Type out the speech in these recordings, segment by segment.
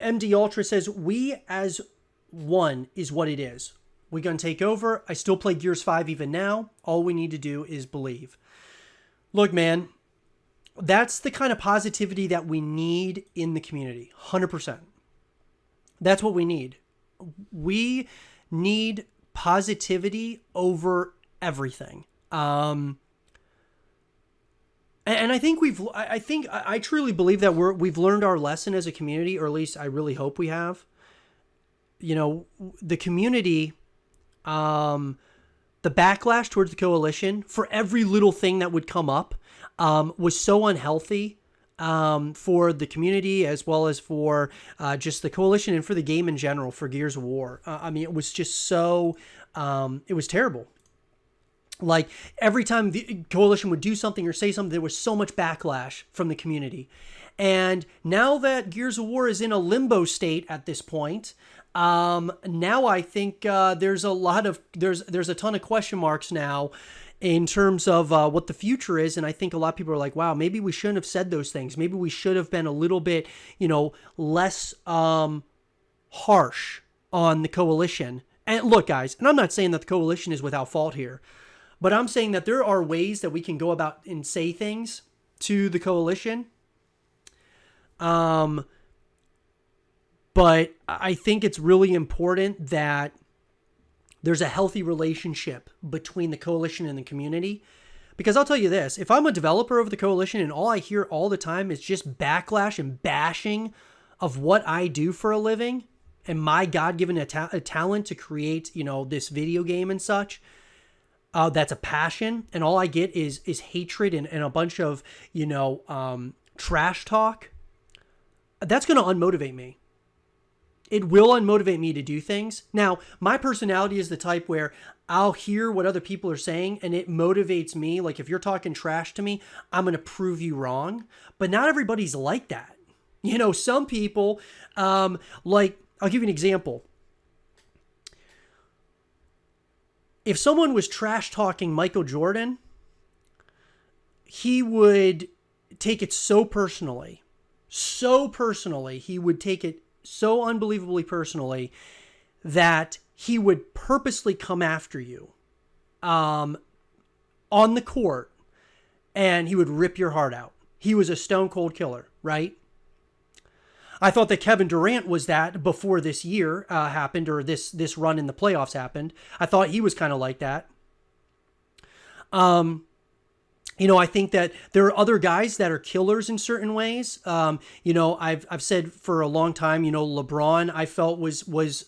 MD Ultra says, we as one is what it is. We're going to take over. I still play Gears 5 even now. All we need to do is believe. Look, man, that's the kind of positivity that we need in the community. 100%. That's what we need. We need positivity over everything. And I think I truly believe that we've learned our lesson as a community, or at least I really hope we have. You know, the community, the backlash towards the coalition for every little thing that would come up was so unhealthy for the community, as well as for just the coalition and for the game in general, for Gears of War. I mean, it was just so, it was terrible. Like, every time the coalition would do something or say something, there was so much backlash from the community. And now that Gears of War is in a limbo state at this point, now I think there's a ton of question marks now in terms of what the future is. And I think a lot of people are like, wow, maybe we shouldn't have said those things. Maybe we should have been a little bit, less harsh on the coalition. And look, guys, and I'm not saying that the coalition is without fault here, but I'm saying that there are ways that we can go about and say things to the coalition. But I think it's really important that there's a healthy relationship between the coalition and the community. Because I'll tell you this, if I'm a developer of the coalition and all I hear all the time is just backlash and bashing of what I do for a living and my God-given a talent to create, this video game and such, that's a passion, and all I get is hatred and a bunch of, trash talk, that's going to unmotivate me. It will unmotivate me to do things. Now, my personality is the type where I'll hear what other people are saying and it motivates me. Like, if you're talking trash to me, I'm going to prove you wrong. But not everybody's like that. Some people, I'll give you an example. If someone was trash talking Michael Jordan, he would take it so personally. He would take it so unbelievably personally that he would purposely come after you on the court, and he would rip your heart out. He was a stone cold killer, right? I thought that Kevin Durant was that before this year happened, or this run in the playoffs happened. I thought he was kind of like that. I think that there are other guys that are killers in certain ways. I've said for a long time, LeBron, I felt was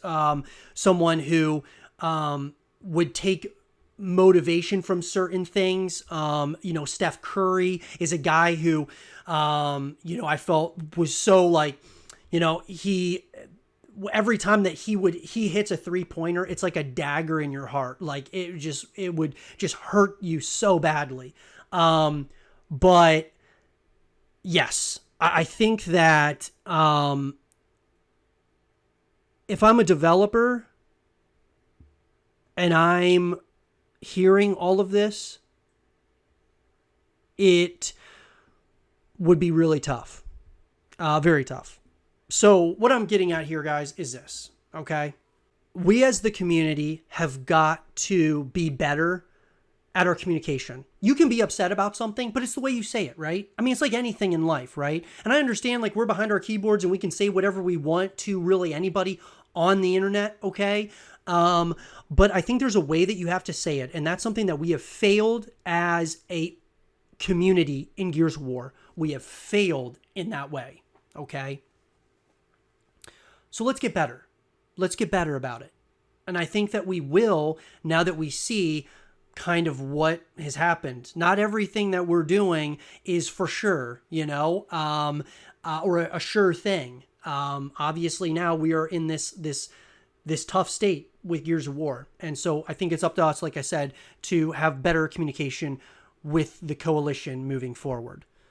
someone who would take motivation from certain things. Steph Curry is a guy who, I felt was so he every time that he hits a 3-pointer, it's like a dagger in your heart. Like, it would just hurt you so badly. But yes, I think that, if I'm a developer and I'm hearing all of this, it would be really tough. Very tough. So what I'm getting at here, guys, is this, okay? We as the community have got to be better at our communication. You can be upset about something, but it's the way you say it, right? I mean, it's like anything in life, right? And I understand, we're behind our keyboards and we can say whatever we want to really anybody on the internet, okay? But I think there's a way that you have to say it, and that's something that we have failed as a community in Gears of War. We have failed in that way, okay? So let's get better. Let's get better about it. And I think that we will, now that we see kind of what has happened. Not everything that we're doing is for sure, or a sure thing. Obviously now we are in this tough state with Gears of War. And so I think it's up to us, like I said, to have better communication with the coalition moving forward.